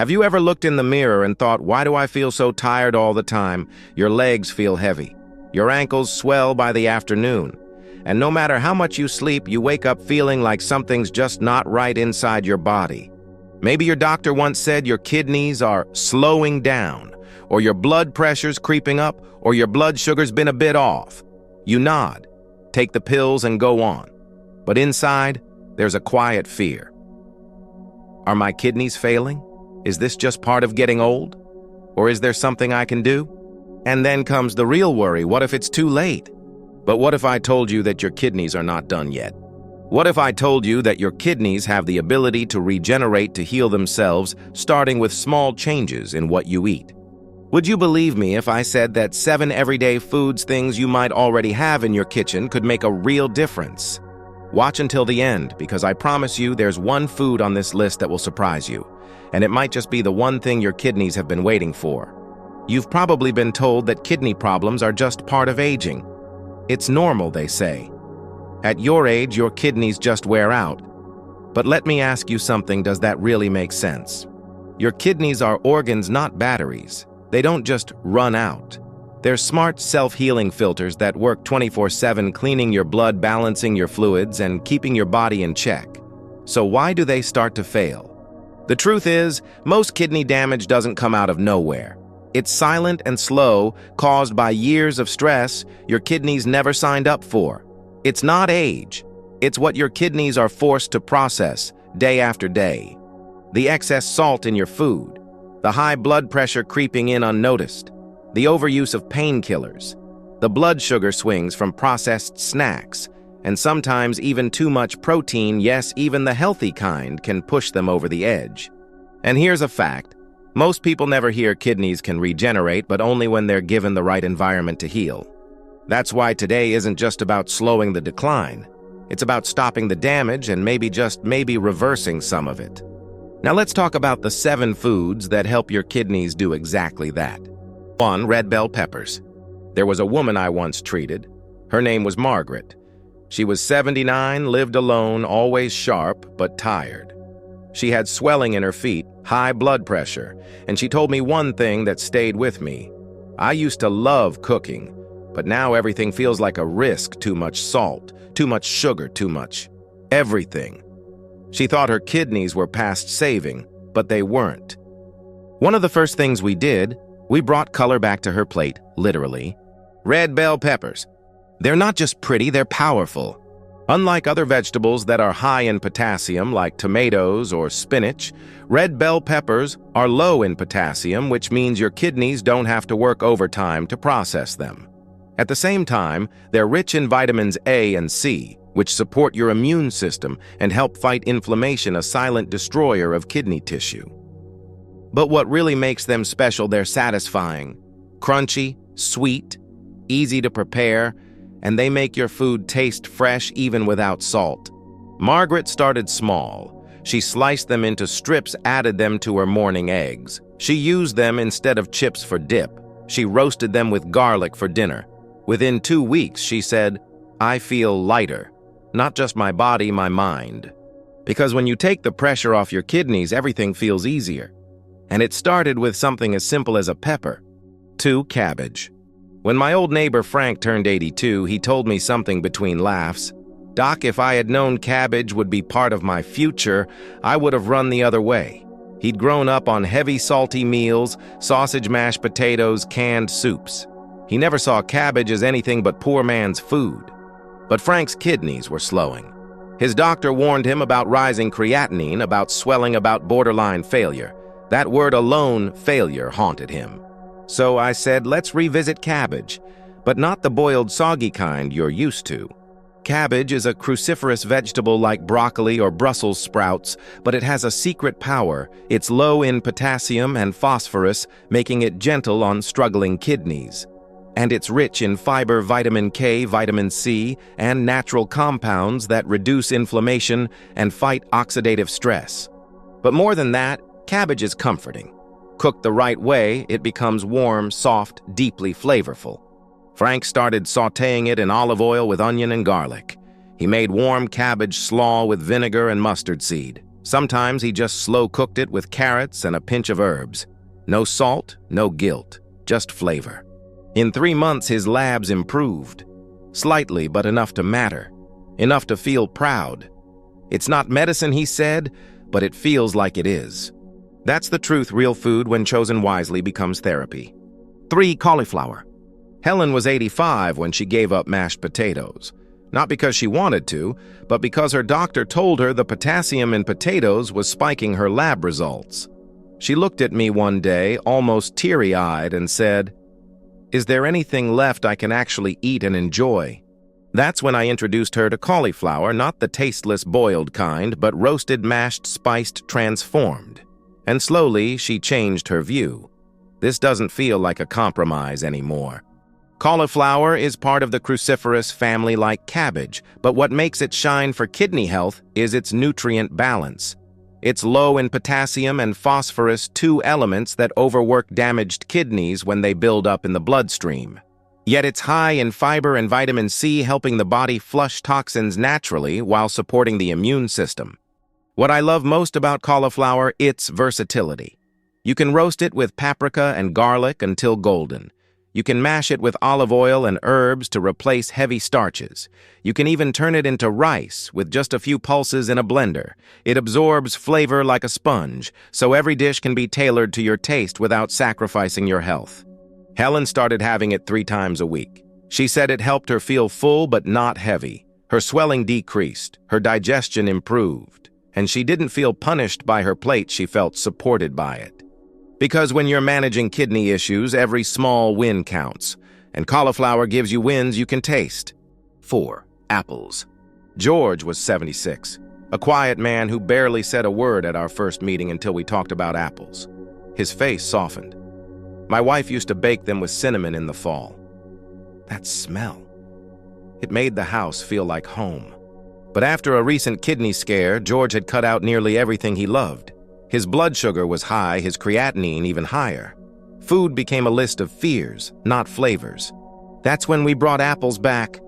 Have you ever looked in the mirror and thought, why do I feel so tired all the time? Your legs feel heavy. Your ankles swell by the afternoon. And no matter how much you sleep, you wake up feeling like something's just not right inside your body. Maybe your doctor once said your kidneys are slowing down, or your blood pressure's creeping up, or your blood sugar's been a bit off. You nod, take the pills, and go on. But inside, there's a quiet fear. Are my kidneys failing? Is this just part of getting old? Or is there something I can do? And then comes the real worry. What if it's too late? But what if I told you that your kidneys are not done yet? What if I told you that your kidneys have the ability to regenerate, to heal themselves, starting with small changes in what you eat? Would you believe me if I said that 7 everyday foods, things you might already have in your kitchen, could make a real difference? Watch until the end, because I promise you there's one food on this list that will surprise you, and it might just be the one thing your kidneys have been waiting for. You've probably been told that kidney problems are just part of aging. It's normal, they say. At your age, your kidneys just wear out. But let me ask you something, does that really make sense? Your kidneys are organs, not batteries. They don't just run out. They're smart self-healing filters that work 24/7, cleaning your blood, balancing your fluids, and keeping your body in check. So why do they start to fail? The truth is, most kidney damage doesn't come out of nowhere. It's silent and slow, caused by years of stress your kidneys never signed up for. It's not age. It's what your kidneys are forced to process day after day. The excess salt in your food, the high blood pressure creeping in unnoticed, the overuse of painkillers, the blood sugar swings from processed snacks, and sometimes even too much protein. Yes, even the healthy kind can push them over the edge. And here's a fact. Most people never hear kidneys can regenerate, but only when they're given the right environment to heal. That's why today isn't just about slowing the decline. It's about stopping the damage and maybe reversing some of it. Now let's talk about the 7 foods that help your kidneys do exactly that. 1. Red bell peppers. There was a woman I once treated. Her name was Margaret. She was 79, lived alone, always sharp but tired. She had swelling in her feet, high blood pressure, and she told me one thing that stayed with me. I used to love cooking, but now everything feels like a risk. Too much salt, too much sugar, too much everything. She thought her kidneys were past saving, but they weren't. One of the first things we did, we brought color back to her plate, literally. Red bell peppers. They're not just pretty, they're powerful. Unlike other vegetables that are high in potassium, like tomatoes or spinach, red bell peppers are low in potassium, which means your kidneys don't have to work overtime to process them. At the same time, they're rich in vitamins A and C, which support your immune system and help fight inflammation, a silent destroyer of kidney tissue. But what really makes them special, they're satisfying, crunchy, sweet, easy to prepare, and they make your food taste fresh even without salt. Margaret started small. She sliced them into strips, added them to her morning eggs. She used them instead of chips for dip. She roasted them with garlic for dinner. Within 2 weeks, she said, I feel lighter. Not just my body, my mind. Because when you take the pressure off your kidneys, everything feels easier. And it started with something as simple as a pepper. 2. Cabbage. When my old neighbor Frank turned 82, he told me something between laughs. Doc, if I had known cabbage would be part of my future, I would have run the other way. He'd grown up on heavy, salty meals, sausage, mashed potatoes, canned soups. He never saw cabbage as anything but poor man's food. But Frank's kidneys were slowing. His doctor warned him about rising creatinine, about swelling, about borderline failure. That word alone, failure, haunted him. So I said, let's revisit cabbage, but not the boiled, soggy kind you're used to. Cabbage is a cruciferous vegetable like broccoli or Brussels sprouts, but it has a secret power. It's low in potassium and phosphorus, making it gentle on struggling kidneys. And it's rich in fiber, vitamin K, vitamin C, and natural compounds that reduce inflammation and fight oxidative stress. But more than that, cabbage is comforting. Cooked the right way, it becomes warm, soft, deeply flavorful. Frank started sautéing it in olive oil with onion and garlic. He made warm cabbage slaw with vinegar and mustard seed. Sometimes he just slow-cooked it with carrots and a pinch of herbs. No salt, no guilt, just flavor. In 3 months, his labs improved. Slightly, but enough to matter. Enough to feel proud. It's not medicine, he said, but it feels like it is. That's the truth. Real food, when chosen wisely, becomes therapy. 3. Cauliflower. Helen was 85 when she gave up mashed potatoes. Not because she wanted to, but because her doctor told her the potassium in potatoes was spiking her lab results. She looked at me one day, almost teary-eyed, and said, "Is there anything left I can actually eat and enjoy?" That's when I introduced her to cauliflower, not the tasteless boiled kind, but roasted, mashed, spiced, transformed. And slowly, she changed her view. This doesn't feel like a compromise anymore. Cauliflower is part of the cruciferous family like cabbage, but what makes it shine for kidney health is its nutrient balance. It's low in potassium and phosphorus, 2 elements that overwork damaged kidneys when they build up in the bloodstream. Yet it's high in fiber and vitamin C, helping the body flush toxins naturally while supporting the immune system. What I love most about cauliflower, its versatility. You can roast it with paprika and garlic until golden. You can mash it with olive oil and herbs to replace heavy starches. You can even turn it into rice with just a few pulses in a blender. It absorbs flavor like a sponge, so every dish can be tailored to your taste without sacrificing your health. Helen started having it 3 times a week. She said it helped her feel full but not heavy. Her swelling decreased, her digestion improved, and she didn't feel punished by her plate. She felt supported by it. Because when you're managing kidney issues, every small win counts, and cauliflower gives you wins you can taste. 4. Apples. George was 76, a quiet man who barely said a word at our first meeting until we talked about apples. His face softened. My wife used to bake them with cinnamon in the fall. That smell. It made the house feel like home. But after a recent kidney scare, George had cut out nearly everything he loved. His blood sugar was high, his creatinine even higher. Food became a list of fears, not flavors. That's when we brought apples back.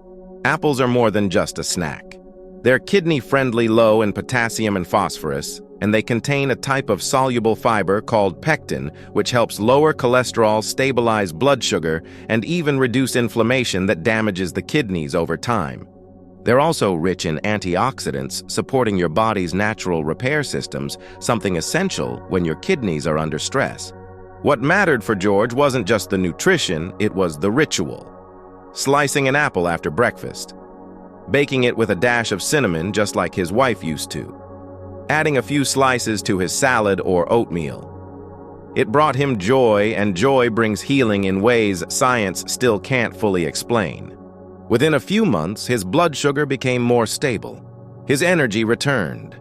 Apples are more than just a snack. They're kidney-friendly, low in potassium and phosphorus, and they contain a type of soluble fiber called pectin, which helps lower cholesterol, stabilize blood sugar, and even reduce inflammation that damages the kidneys over time. They're also rich in antioxidants, supporting your body's natural repair systems, something essential when your kidneys are under stress. What mattered for George wasn't just the nutrition, it was the ritual. Slicing an apple after breakfast. Baking it with a dash of cinnamon just like his wife used to. Adding a few slices to his salad or oatmeal. It brought him joy, and joy brings healing in ways science still can't fully explain. Within a few months, his blood sugar became more stable. His energy returned.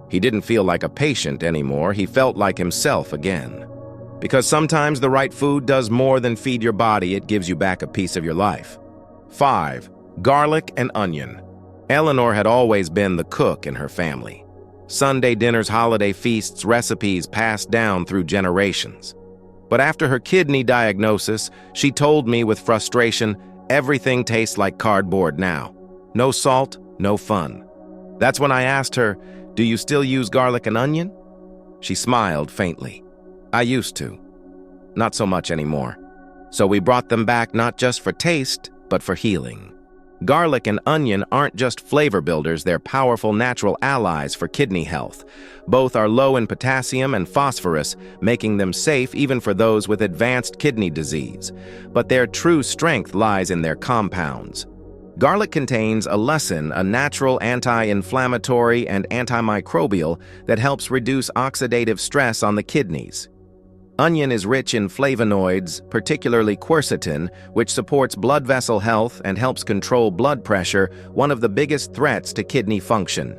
He didn't feel like a patient anymore, he felt like himself again. Because sometimes the right food does more than feed your body, it gives you back a piece of your life. 5. Garlic and onion. Eleanor had always been the cook in her family. Sunday dinners, holiday feasts, recipes passed down through generations. But after her kidney diagnosis, she told me with frustration, "Everything tastes like cardboard now. No salt, no fun." That's when I asked her, "Do you still use garlic and onion?" She smiled faintly. "I used to. Not so much anymore." So we brought them back not just for taste, but for healing. Garlic and onion aren't just flavor builders, they're powerful natural allies for kidney health. Both are low in potassium and phosphorus, making them safe even for those with advanced kidney disease. But their true strength lies in their compounds. Garlic contains allicin, a natural anti-inflammatory and antimicrobial that helps reduce oxidative stress on the kidneys. Onion is rich in flavonoids, particularly quercetin, which supports blood vessel health and helps control blood pressure, one of the biggest threats to kidney function.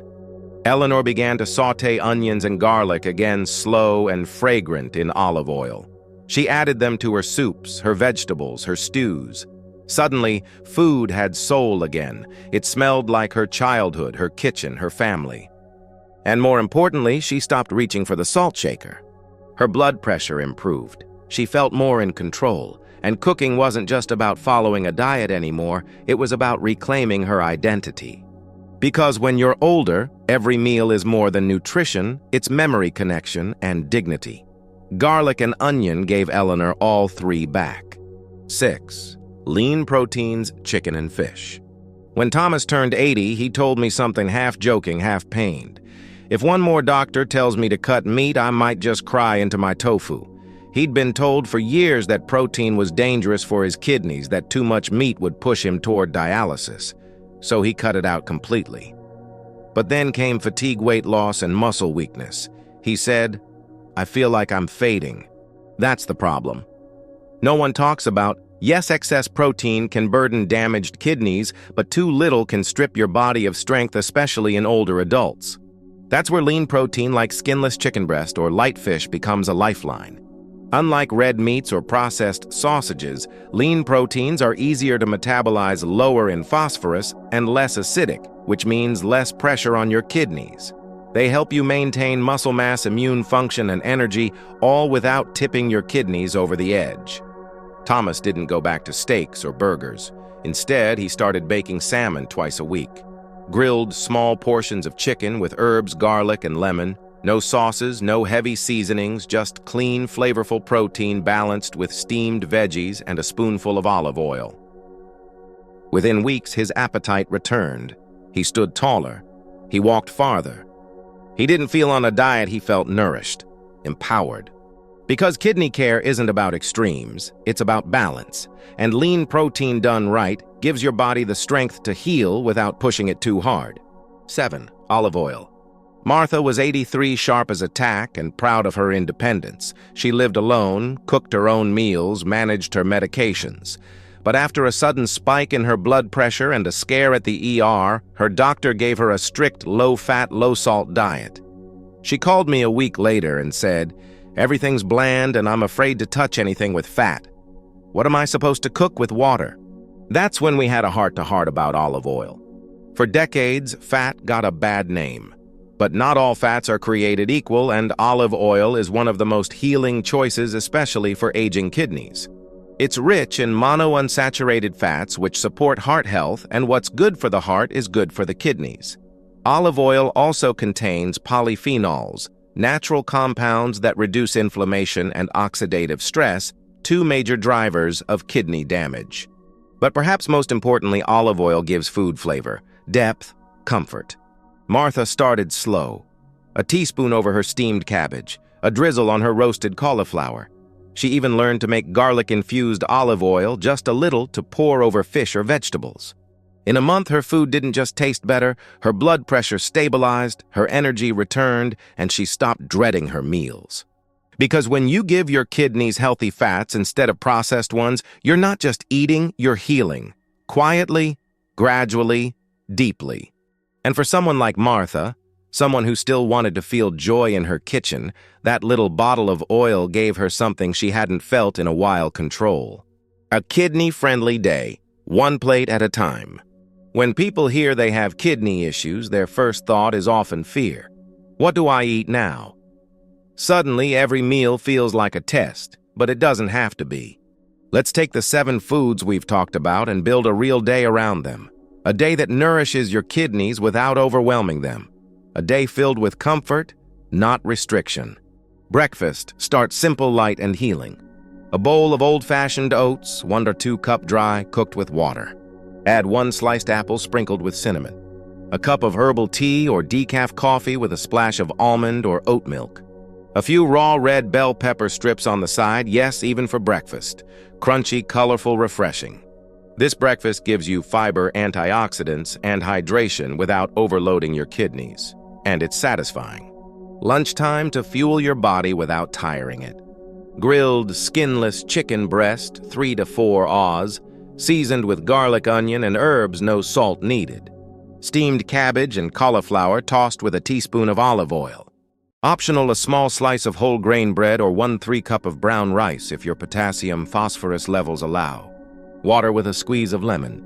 Eleanor began to saute onions and garlic, again slow and fragrant, in olive oil. She added them to her soups, her vegetables, her stews. Suddenly, food had soul again. It smelled like her childhood, her kitchen, her family. And more importantly, she stopped reaching for the salt shaker. Her blood pressure improved. She felt more in control, and cooking wasn't just about following a diet anymore, it was about reclaiming her identity. Because when you're older, every meal is more than nutrition, it's memory connection and dignity. Garlic and onion gave Eleanor all three back. 6. Lean proteins, chicken and fish. When Thomas turned 80, he told me something half joking, half pained. If one more doctor tells me to cut meat, I might just cry into my tofu. He'd been told for years that protein was dangerous for his kidneys, that too much meat would push him toward dialysis. So he cut it out completely. But then came fatigue, weight loss, and muscle weakness. He said, "I feel like I'm fading." That's the problem. No one talks about, yes, excess protein can burden damaged kidneys, but too little can strip your body of strength, especially in older adults. That's where lean protein like skinless chicken breast or light fish becomes a lifeline. Unlike red meats or processed sausages, lean proteins are easier to metabolize, lower in phosphorus, and less acidic, which means less pressure on your kidneys. They help you maintain muscle mass, immune function, and energy, all without tipping your kidneys over the edge. Thomas didn't go back to steaks or burgers. Instead, he started baking salmon twice a week. Grilled small portions of chicken with herbs, garlic, and lemon. No sauces, no heavy seasonings, just clean, flavorful protein balanced with steamed veggies and a spoonful of olive oil. Within weeks, his appetite returned. He stood taller. He walked farther. He didn't feel on a diet, he felt nourished, empowered. Because kidney care isn't about extremes, it's about balance. And lean protein done right gives your body the strength to heal without pushing it too hard. 7. Olive oil. Martha was 83, sharp as a tack, and proud of her independence. She lived alone, cooked her own meals, managed her medications. But after a sudden spike in her blood pressure and a scare at the ER, her doctor gave her a strict low-fat, low-salt diet. She called me a week later and said, "Everything's bland and I'm afraid to touch anything with fat. What am I supposed to cook with water?" That's when we had a heart-to-heart about olive oil. For decades, fat got a bad name. But not all fats are created equal, and olive oil is one of the most healing choices, especially for aging kidneys. It's rich in monounsaturated fats, which support heart health, and what's good for the heart is good for the kidneys. Olive oil also contains polyphenols, natural compounds that reduce inflammation and oxidative stress, two major drivers of kidney damage. But perhaps most importantly, olive oil gives food flavor, depth, comfort. Martha started slow. A teaspoon over her steamed cabbage, a drizzle on her roasted cauliflower. She even learned to make garlic-infused olive oil, just a little, to pour over fish or vegetables. In a month, her food didn't just taste better, her blood pressure stabilized, her energy returned, and she stopped dreading her meals. Because when you give your kidneys healthy fats instead of processed ones, you're not just eating, you're healing. Quietly, gradually, deeply. And for someone like Martha, someone who still wanted to feel joy in her kitchen, that little bottle of oil gave her something she hadn't felt in a while: control. A kidney-friendly day, one plate at a time. When people hear they have kidney issues, their first thought is often fear. What do I eat now? Suddenly, every meal feels like a test, but it doesn't have to be. Let's take the 7 foods we've talked about and build a real day around them. A day that nourishes your kidneys without overwhelming them. A day filled with comfort, not restriction. Breakfast, start simple, light, and healing. A bowl of old-fashioned oats, 1 or 2 cup dry, cooked with water. Add 1 sliced apple sprinkled with cinnamon. A cup of herbal tea or decaf coffee with a splash of almond or oat milk. A few raw red bell pepper strips on the side, yes, even for breakfast. Crunchy, colorful, refreshing. This breakfast gives you fiber, antioxidants, and hydration without overloading your kidneys. And it's satisfying. Lunchtime to fuel your body without tiring it. Grilled, skinless chicken breast, 3 to 4 Oz, seasoned with garlic, onion, and herbs, no salt needed. Steamed cabbage and cauliflower tossed with a teaspoon of olive oil. Optional, a small slice of whole grain bread or 1/3 cup of brown rice if your potassium phosphorus levels allow. Water with a squeeze of lemon.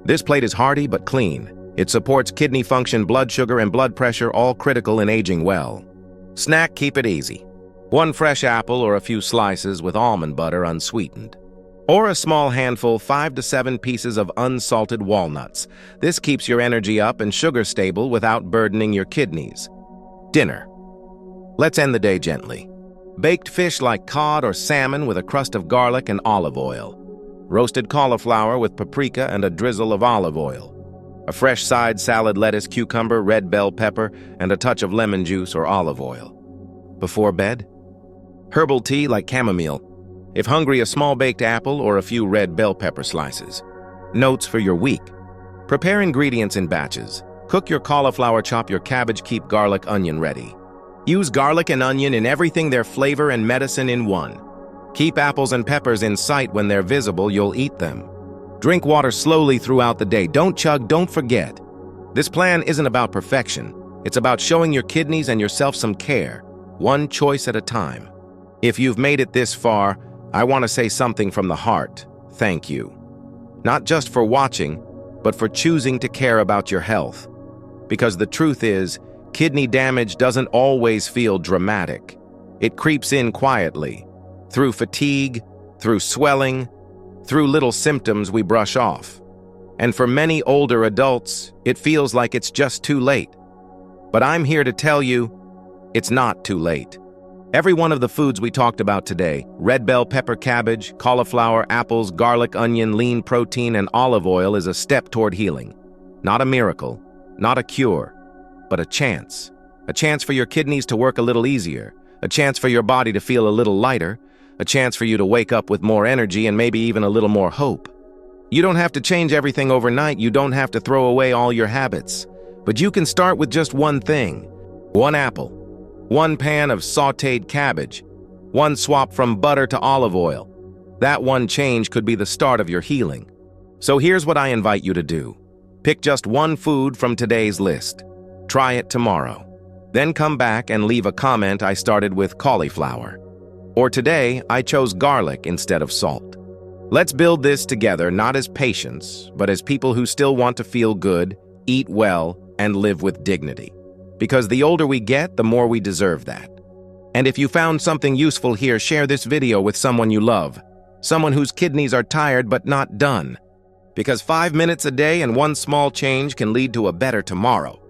This plate is hearty but clean. It supports kidney function, blood sugar, and blood pressure, all critical in aging well. Snack, keep it easy. 1 fresh apple or a few slices with almond butter unsweetened. Or a small handful, 5 to 7 pieces of unsalted walnuts. This keeps your energy up and sugar stable without burdening your kidneys. Dinner. Let's end the day gently. Baked fish like cod or salmon with a crust of garlic and olive oil. Roasted cauliflower with paprika and a drizzle of olive oil. A fresh side salad, lettuce, cucumber, red bell pepper, and a touch of lemon juice or olive oil. Before bed? Herbal tea like chamomile. If hungry, a small baked apple or a few red bell pepper slices. Notes for your week. Prepare ingredients in batches. Cook your cauliflower, chop your cabbage, keep garlic, onion ready. Use garlic and onion in everything, their flavor and medicine in one. Keep apples and peppers in sight. When they're visible, you'll eat them. Drink water slowly throughout the day. Don't chug, don't forget. This plan isn't about perfection. It's about showing your kidneys and yourself some care, one choice at a time. If you've made it this far, I want to say something from the heart. Thank you. Not just for watching, but for choosing to care about your health. Because the truth is, kidney damage doesn't always feel dramatic. It creeps in quietly, through fatigue, through swelling, through little symptoms we brush off. And for many older adults, it feels like it's just too late. But I'm here to tell you, it's not too late. Every one of the foods we talked about today, red bell pepper, cabbage, cauliflower, apples, garlic, onion, lean protein, and olive oil, is a step toward healing. Not a miracle, not a cure, but a chance. A chance for your kidneys to work a little easier, a chance for your body to feel a little lighter, a chance for you to wake up with more energy and maybe even a little more hope. You don't have to change everything overnight. You don't have to throw away all your habits. But you can start with just one thing. One apple. One pan of sautéed cabbage. One swap from butter to olive oil. That one change could be the start of your healing. So here's what I invite you to do. Pick just one food from today's list. Try it tomorrow. Then come back and leave a comment. I started with cauliflower. Or today, I chose garlic instead of salt. Let's build this together, not as patients, but as people who still want to feel good, eat well, and live with dignity. Because the older we get, the more we deserve that. And if you found something useful here, share this video with someone you love. Someone whose kidneys are tired but not done. Because 5 minutes a day and one small change can lead to a better tomorrow.